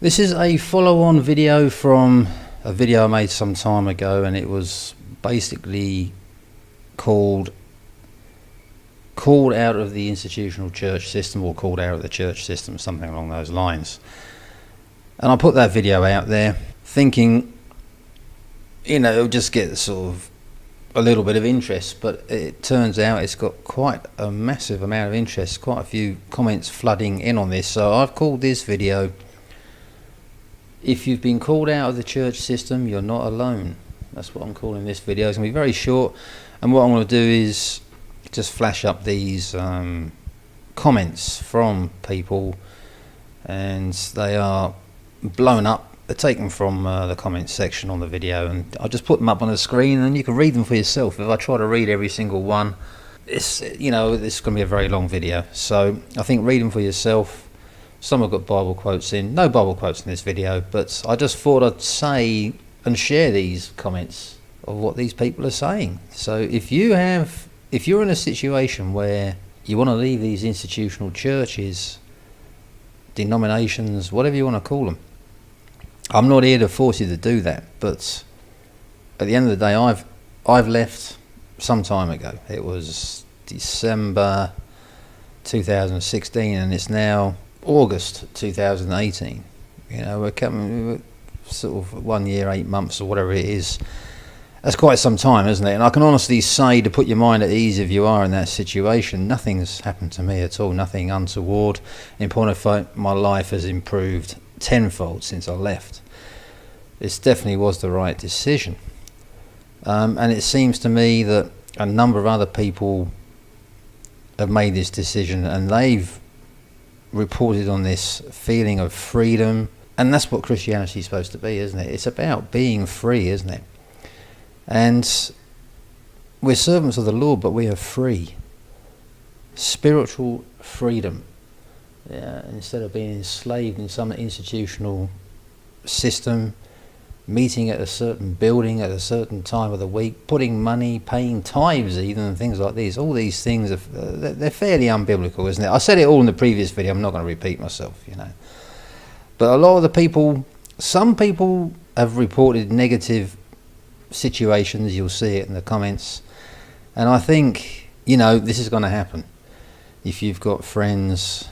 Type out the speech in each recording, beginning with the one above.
This is a follow-on video from a video I made some time ago, and it was basically called out of the institutional church system, or called out of the church system, something along those lines. And I put that video out there thinking, it'll just get sort of a little bit of interest, but it turns out it's got quite a massive amount of interest, quite a few comments flooding in on this. So I've called this video, "If you've been called out of the church system, you're not alone." That's what I'm calling this video. It's going to be very short, and what I'm going to do is just flash up these comments from people, and they are blown up. They're taken from the comments section on the video, and I'll just put them up on the screen and you can read them for yourself. If I try to read every single one, this is going to be a very long video, so I think read them for yourself. Some have got Bible quotes in. No Bible quotes in this video, but I just thought I'd say and share these comments of what these people are saying. So if you're in a situation where you want to leave these institutional churches, denominations, whatever you want to call them, I'm not here to force you to do that, but at the end of the day, I've left some time ago. It was December 2016, and it's now August 2018. We're sort of 1 year, 8 months, or whatever it is. That's quite some time, isn't it? And I can honestly say, to put your mind at ease, if you are in that situation, nothing's happened to me at all, nothing untoward. In point of fact, my life has improved tenfold since I left. This definitely was the right decision. And it seems to me that a number of other people have made this decision, and they've reported on this feeling of freedom. And that's what Christianity is supposed to be, isn't it? It's about being free, isn't it? And we're servants of the Lord, but we are free. Spiritual freedom. Yeah, instead of being enslaved in some institutional system, meeting at a certain building at a certain time of the week, putting money, paying tithes even, and things like these. All these things, they're fairly unbiblical, isn't it? I said it all in the previous video, I'm not going to repeat myself, But a lot of the people, some people have reported negative situations. You'll see it in the comments. And I think, this is going to happen. If you've got friends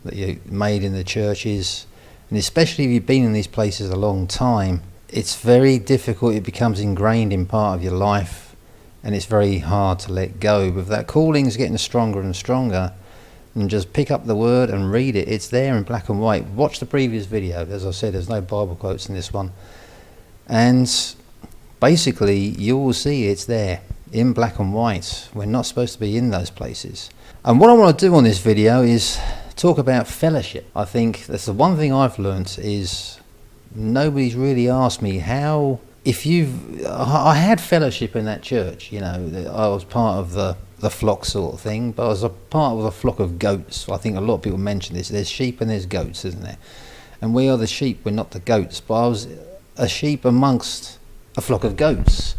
that you made in the churches, and especially if you've been in these places a long time, it's very difficult. It becomes ingrained in part of your life, and it's very hard to let go. But that calling's getting stronger and stronger, and just pick up the word and read it. It's there in black and white. Watch the previous video. As I said, there's no Bible quotes in this one, and basically you will see it's there in black and white. We're not supposed to be in those places. And what I want to do on this video is talk about fellowship. I think that's the one thing I've learnt, is nobody's really asked me how. I had fellowship in that church, I was part of the flock sort of thing, but I was a part of a flock of goats. I think a lot of people mention this. There's sheep and there's goats, isn't there? And we are the sheep, we're not the goats. But I was a sheep amongst a flock of goats,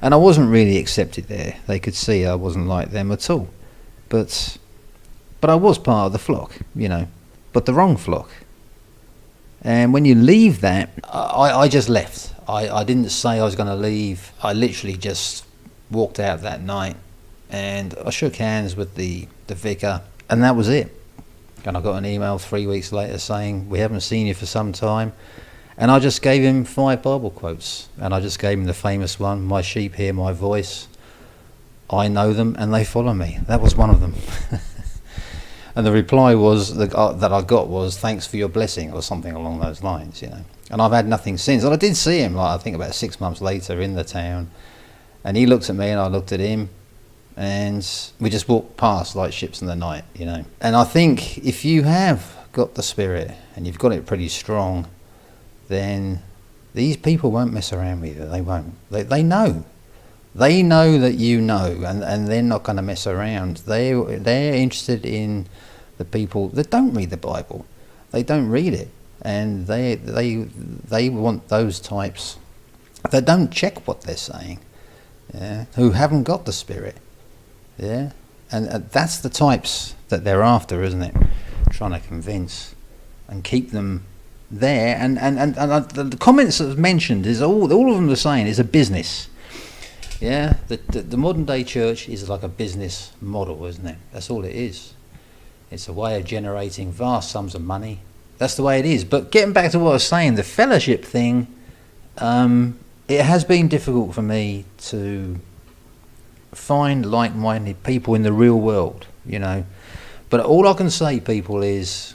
and I wasn't really accepted there. They could see I wasn't like them at all. But I was part of the flock, but the wrong flock. And when you leave that, I just left. I didn't say I was going to leave. I literally just walked out that night, and I shook hands with the vicar, and that was it. And I got an email 3 weeks later saying, "We haven't seen you for some time." And I just gave him 5 Bible quotes, and I just gave him the famous one, "My sheep hear my voice. I know them and they follow me." That was one of them. And the reply was that I got was, "Thanks for your blessing," or something along those lines, And I've had nothing since. And I did see him, I think about 6 months later in the town, and he looked at me and I looked at him, and we just walked past like ships in the night, And I think if you have got the Spirit and you've got it pretty strong, then these people won't mess around with you. They won't. They know. They know that you know, and they're not going to mess around. They're interested in the people that don't read the Bible. They don't read it, and they want those types that don't check what they're saying, who haven't got the Spirit, and that's the types that they're after, isn't it? Trying to convince and keep them there, and the comments that was mentioned is all of them are saying is a business. Yeah, the modern day church is like a business model, isn't it? That's all it is. It's a way of generating vast sums of money. That's the way it is. But getting back to what I was saying, the fellowship thing, it has been difficult for me to find like-minded people in the real world, you know. But all I can say, people, is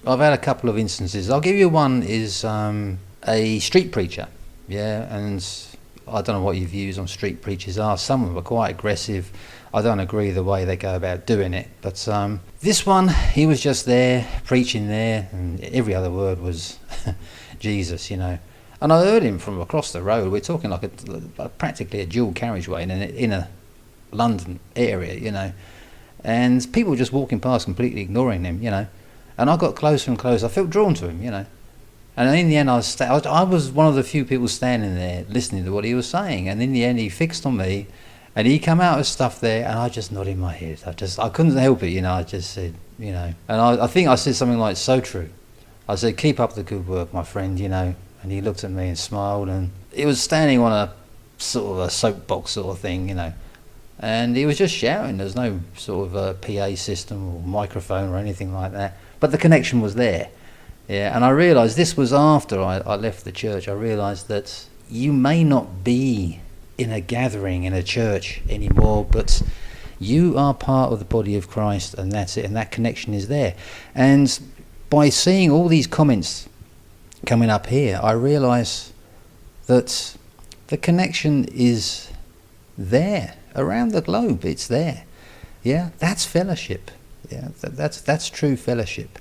I've had a couple of instances. I'll give you one, is a street preacher, yeah, and I don't know what your views on street preachers are. Some of them are quite aggressive. I don't agree the way they go about doing it. But this one, he was just there, preaching there, and every other word was Jesus, you know. And I heard him from across the road. We're talking like practically a dual carriageway in an inner London area, you know. And people were just walking past, completely ignoring him, you know. And I got closer and closer. I felt drawn to him, you know. And in the end, I was one of the few people standing there listening to what he was saying. And in the end, he fixed on me, and he came out with stuff there, and I just nodded my head. I couldn't help it, you know. I just said, you know. And I think I said something like, "So true." I said, "Keep up the good work, my friend," you know. And he looked at me and smiled, and he was standing on a sort of a soapbox sort of thing, you know. And he was just shouting. There's no sort of a PA system or microphone or anything like that. But the connection was there. Yeah, and I realised this was after I left the church. I realised that you may not be in a gathering in a church anymore, but you are part of the body of Christ, and that's it, and that connection is there. And by seeing all these comments coming up here, I realise that the connection is there around the globe. It's there. Yeah, that's fellowship. Yeah, that's true fellowship.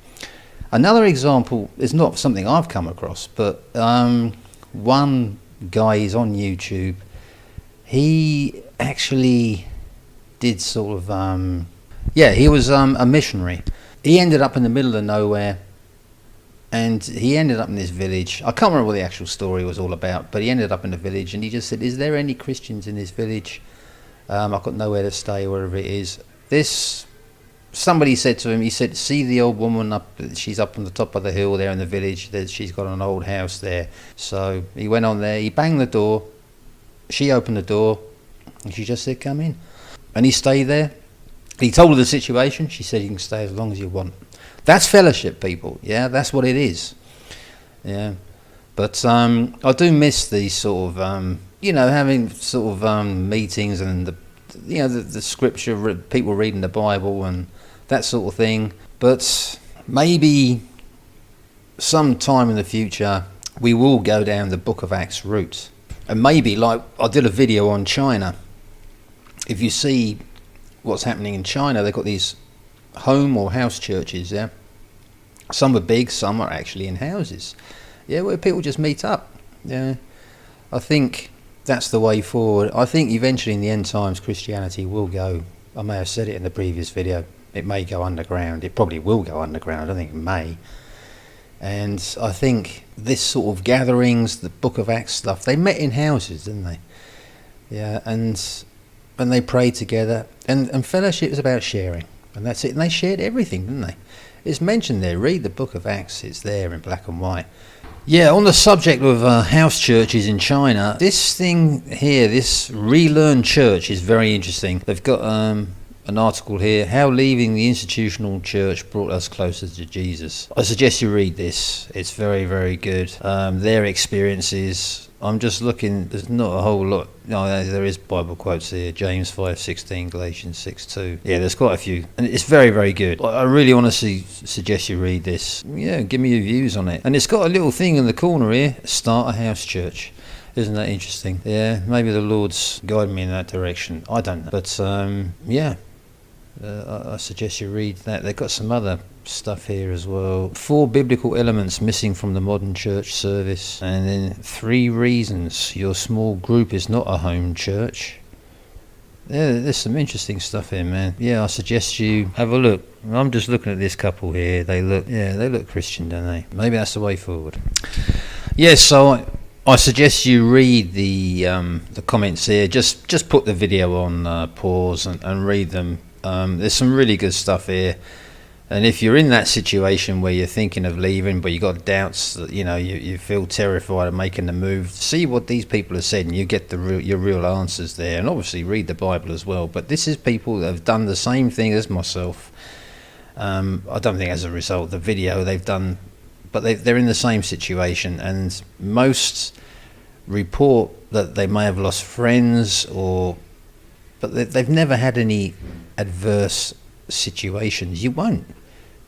Another example is not something I've come across, but one guy is on YouTube. He actually did sort of he was a missionary. He ended up in the middle of nowhere, and he ended up in this village. I can't remember what the actual story was all about, but he ended up in the village, and he just said, "Is there any Christians in this village? I've got nowhere to stay, wherever it is." Somebody said to him, he said, "See the old woman up, she's up on the top of the hill there in the village, she's got an old house there." So he went on there, he banged the door, she opened the door, and she just said, "Come in." And he stayed there. He told her the situation. She said, "You can stay as long as you want." That's fellowship, people. Yeah, that's what it is. Yeah. But I do miss these sort of, having sort of meetings and the scripture, people reading the Bible and that sort of thing. But maybe sometime in the future we will go down the Book of Acts route. And maybe, like I did a video on China, if you see what's happening in China, they've got these home or house churches, yeah. Some are big, some are actually in houses, yeah, where people just meet up. Yeah, I think that's the way forward. I think eventually in the end times Christianity will go, I may have said it in the previous video, it may go underground. It probably will go underground. I don't think it may. And I think this sort of gatherings, the Book of Acts stuff, they met in houses, didn't they? Yeah, and they prayed together, and fellowship is about sharing, and that's it. And they shared everything, didn't they? It's mentioned there. Read the Book of Acts. It's there in black and white. Yeah, on the subject of house churches in China, this thing here, this Relearn Church, is very interesting. They've got an article here, How Leaving the Institutional Church Brought Us Closer to Jesus. I suggest you read this. It's very, very good. Their experiences. I'm just looking, there's not a whole lot. No, there is Bible quotes here. James 5:16, Galatians 6:2. Yeah, there's quite a few. And it's very, very good. I really honestly suggest you read this. Yeah, give me your views on it. And it's got a little thing in the corner here, Start a House Church. Isn't that interesting? Yeah, maybe the Lord's guiding me in that direction. I don't know. But, I suggest you read that. They've got some other stuff here as well. 4 biblical elements missing from the modern church service, and then 3 reasons your small group is not a home church. Yeah, there's some interesting stuff here, man. Yeah, I suggest you have a look. I'm just looking at this couple here. They look Christian, don't they? Maybe that's the way forward. Yeah, so I suggest you read the comments here. Just put the video on pause and read them. There's some really good stuff here. And if you're in that situation where you're thinking of leaving, but you got doubts, that you feel terrified of making the move, see what these people have said, and you get your real answers there. And obviously read the Bible as well. But this is people that have done the same thing as myself. I don't think as a result of the video they've done, but they're in the same situation. And most report that they may have lost friends, but they've never had any adverse situations. You won't.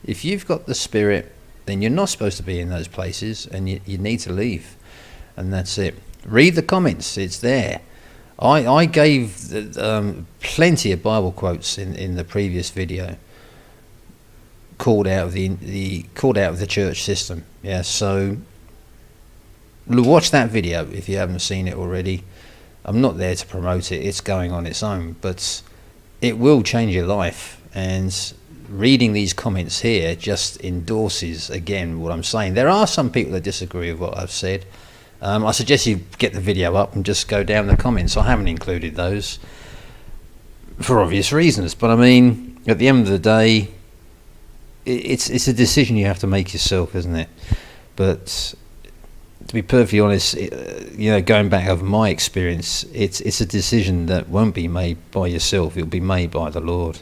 If you've got the Spirit, then you're not supposed to be in those places, and you need to leave. And that's it. Read the comments. It's there. I gave plenty of Bible quotes in the previous video. Called out of the church system. Yeah. So watch that video if you haven't seen it already. I'm not there to promote it. It's going on its own, but it will change your life. And reading these comments here just endorses again what I'm saying. There are some people that disagree with what I've said. I suggest you get the video up and just go down the comments. I haven't included those for obvious reasons, but I mean, at the end of the day, it's a decision you have to make yourself, isn't it? But to be perfectly honest, going back over my experience, it's a decision that won't be made by yourself. It'll be made by the Lord,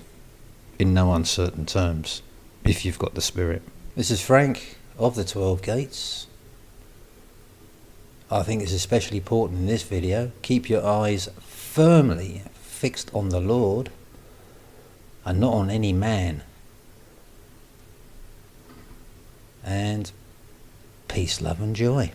in no uncertain terms, if you've got the Spirit. This is Frank of the 12 Gates. I think it's especially important in this video. Keep your eyes firmly fixed on the Lord and not on any man. And peace, love and joy.